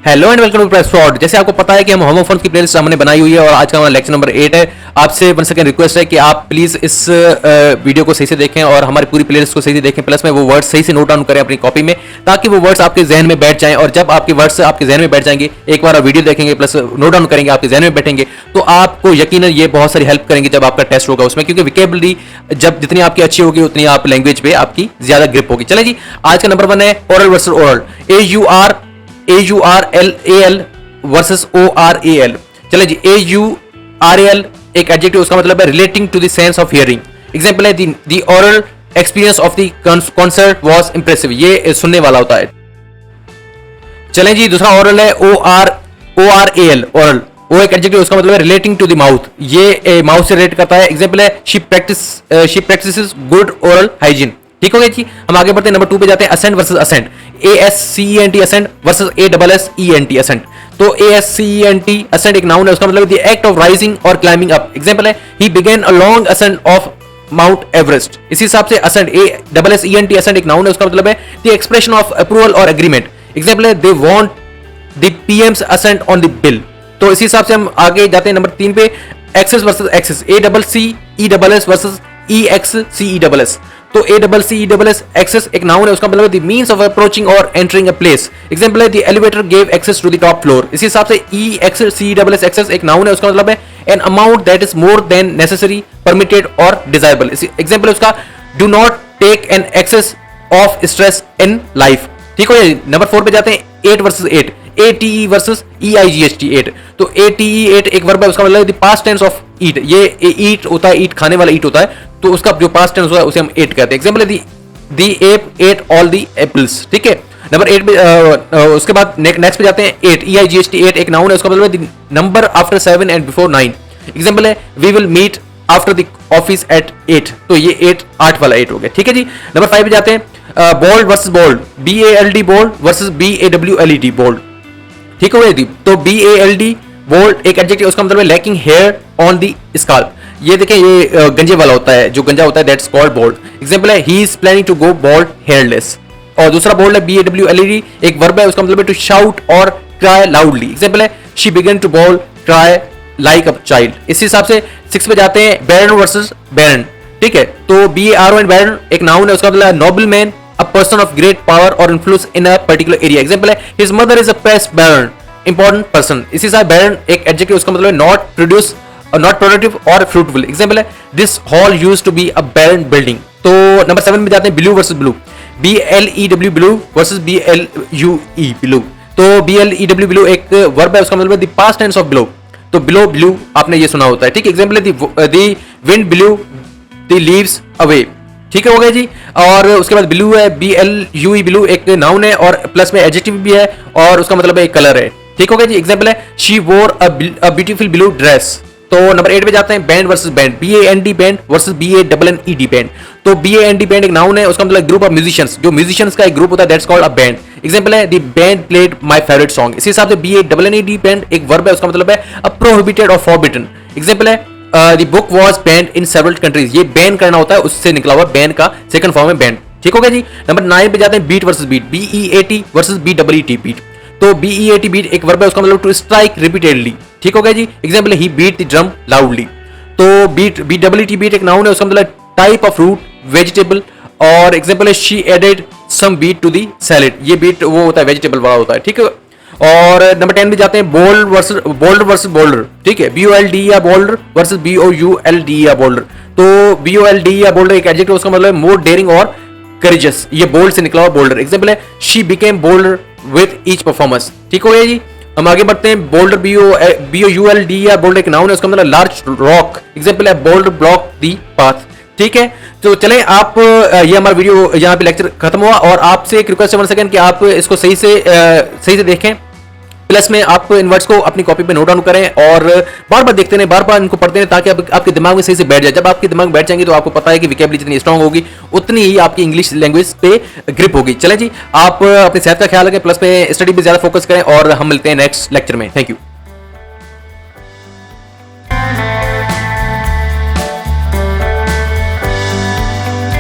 Hello and welcome to press ford. जैसे आपको पता है कि हम होमोफोन्स की प्लेलिस्ट हमने बनाई हुई है और आज का हमारा लेक्चर नंबर 8 है। आपसे वन सेकंड रिक्वेस्ट है कि आप प्लीज इस वीडियो को सही से देखें और हमारी पूरी प्लेलिस्ट को सही से देखें, प्लस में वो वर्ड्स सही से नोट डाउन करें अपनी कॉपी में, ताकि वो वर्ड्स आपके जहन में बैठ जाएं। और जब आपके वर्ड्स आपके जहन में बैठ जाएंगे, एक बार आप वीडियो देखेंगे प्लस नोट डाउन करेंगे, आपके जहन में बैठेंगे, तो आपको यकीनन ये बहुत सारी हेल्प करेंगे जब आपका टेस्ट होगा उसमें, क्योंकि विकेबलरी जब जितनी आपकी अच्छी होगी उतनी आप लैंग्वेज पे आपकी ज्यादा ग्रिप होगी। चले जी, आज का नंबर 1 है aural versus aural. AURAL versus ORAL। चले जी, AURAL एक एडजेक्टिव, उसका मतलब है relating to the sense of hearing. Example है the aural experience of the concert was impressive, ये सुनने वाला होता है। चलें जी, दूसरा ओरल है ORAL। ओरल वो एक एडजेक्टिव, उसका मतलब है रिलेटिंग टू द माउथ, ये माउथ से रिलेट करता है। एग्जांपल है she practices good oral hygiene. ठीक हो गया जी। हम आगे बढ़ते हैं, नंबर 2 पे जाते हैं, ascent versus assent. ASCENT ascent versus ASSENT assent. तो ASCENT असेंट एक नाउन है, उसका मतलब है द एक्ट ऑफ राइजिंग और क्लाइंबिंग अप। एग्जांपल है he began a long ascent of Mount Everest. इसी हिसाब से असेंट ASSENT असेंट एक नाउन है, उसका मतलब है द एक्सप्रेशन ऑफ अप्रूवल और एग्रीमेंट। एग्जांपल है they want the PM's assent on the bill. तो इसी हिसाब से हम आगे जाते हैं नंबर 3 पे, एक्सेस वर्सेस एक्सेस। ACCESS वर्सेस EXCESS। तो ACCESS एक्सेस एक नाउन है, उसका मतलब है द मींस ऑफ अप्रोचिंग और एंटरिंग अ प्लेस। एग्जांपल है the elevator gave access to the top floor. इसी हिसाब से EXCESS एक्सेस एक नाउन है, उसका मतलब है an amount that is more than necessary, permitted और डिजायरेबल। एग्जांपल है उसका do not take an excess of stress in life. ठीक हो गया। नंबर 4 पे जाते हैं, 8 वर्सेस 8। ATE versus EIGHT 8। तो ATE 8 एक वर्ब है, उसका मतलब है द पास्ट टेंस ऑफ ईट। ये ईट होता है, ईट खाने वाला ईट होता है, तो उसका जो पास्ट टेंस होता है उसे हम एट कहते हैं। एग्जांपल है the app at all the apples. ठीक है। नंबर 8 पे उसके बाद नेक्स्ट पे जाते हैं, 8 EIGHT 8 एक नाउन है, उसका मतलब है the number after 7 and before 9। Example है we will meet after the office at 8। तो ये 8 वाला 8 हो गया। ठीक है जी। नंबर 5 पे जाते हैं, bald versus bawled. BALD bald versus BAWLED bawled. ठीक हो गया। तो BALD बोल्ड एक एडजेक्टिव, उसका मतलब है lacking hair on the scalp. ये देखें, ये गंजे वाला होता है, जो गंजा होता है, दैट्स कॉल्ड बोल्ड। एग्जांपल है he is planning to go bald hairless. और दूसरा बोल्ड है BAWLED, एक वर्ब है, उसका मतलब है टू शाउट और क्राई लाउडली। एग्जांपल है she began to bawled cry like a child. इस हिसाब से 6 पे जाते हैं, बैरन वर्सेस बैरन। ठीक है। तो BARON बैरन एक नाउन है, उसका मतलब है noble man, a person of great power or influence in a particular area. Example है his mother is a press baron, important person. इसी साथ baron एक adjective, उसका मतलब है not produce or not productive or fruitful. Example है this hall used to be a barren building. तो number 7 में जाते हैं, blue versus blue। BLEW blue versus BLUE blue। तो BLEW blue एक verb है, उसका मतलब है the past tense of blow। तो blow blue आपने ये सुना होता है। ठीक है। Example है the wind blew the leaves away। ठीक है, हो गया जी। और उसके बाद ब्लू है, BLUE ब्लू एक नाउन है और प्लस में एडजेक्टिव भी है और उसका मतलब है एक कलर है। ठीक हो गया जी। एग्जांपल है she wore a beautiful blue dress. तो नंबर 8 पे जाते हैं, band versus band. BAND band versus BANNED band. तो BAND बैंड एक नाउन है, उसका मतलब ग्रुप ऑफ म्यूजिशियंस, जो म्यूजिशियंस का एक ग्रुप होता है, that's called a band. Example है the band played my favourite song. इसी हिसाब से BANNED बैंड एक वर्ब है, उसका मतलब है अ प्रोहिबिटेड और फॉरबिडन। एग्जांपल है the book was banned in several countries. ये बैन करना होता है, उससे निकला हुआ बैन का सेकंड फॉर्म है बैन। ठीक हो गया जी। नंबर 9 पे जाते हैं, beat versus beet. BEAT versus BEET beet. तो BEAT बीट एक वर्ब है, उसका मतलब टू स्ट्राइक रिपीटेडली। ठीक हो गया जी। एग्जांपल है he beat the drum loudly. तो BEET बीट एक नाउन है, उसका मतलब टाइप ऑफ फ्रूट, वेजिटेबल। और एग्जांपल है she added some beet to the salad. ये बीट वो होता है, वेजिटेबल वाला होता है। ठीक है। और नंबर 10 पे जाते हैं, बोल्ड वर्सेस बोल्डर। ठीक है। BOLD या बोल्डर वर्सेस BOULD या बोल्डर। तो BOLD या बोल्डर एक एडजेक्टिव, उसका मतलब है मोर डेयरिंग और करेजियस। ये बोल्ड से निकला हुआ बोल्डर। एग्जांपल है she became boulder with each performance. ठीक हो गया जी। हम आगे बढ़ते हैं, बोल्डर BOULD या बोल्डर एक नाउन है, उसका मतलब लार्ज रॉक। एग्जांपल है बोल्डर ब्लॉक दी पाथ। ठीक है। तो चलें, आप ये हमारा वीडियो यहाँ पे लेक्चर खत्म हुआ और आपसे एक रिक्वेस्ट है 1 सेकंड कि आप इसको सही से देखें, प्लस में आप इन वर्ड्स को अपनी कॉपी पे नोट डाउन करें और बार बार देखते रहें, बार बार इनको पढ़ते रहें, ताकि आपके दिमाग में सही से बैठ जाए। जब आपके दिमाग में बैठ जाएंगे तो आपको पता है कि विकेबलरी जितनी स्ट्रांग होगी उतनी ही आपकी इंग्लिश लैंग्वेज पे ग्रिप होगी। चलें जी, आप अपनी सेहत का ख्याल रखें, प्लस में स्टडी पे ज्यादा फोकस करें और हम मिलते हैं नेक्स्ट लेक्चर में। Thank you.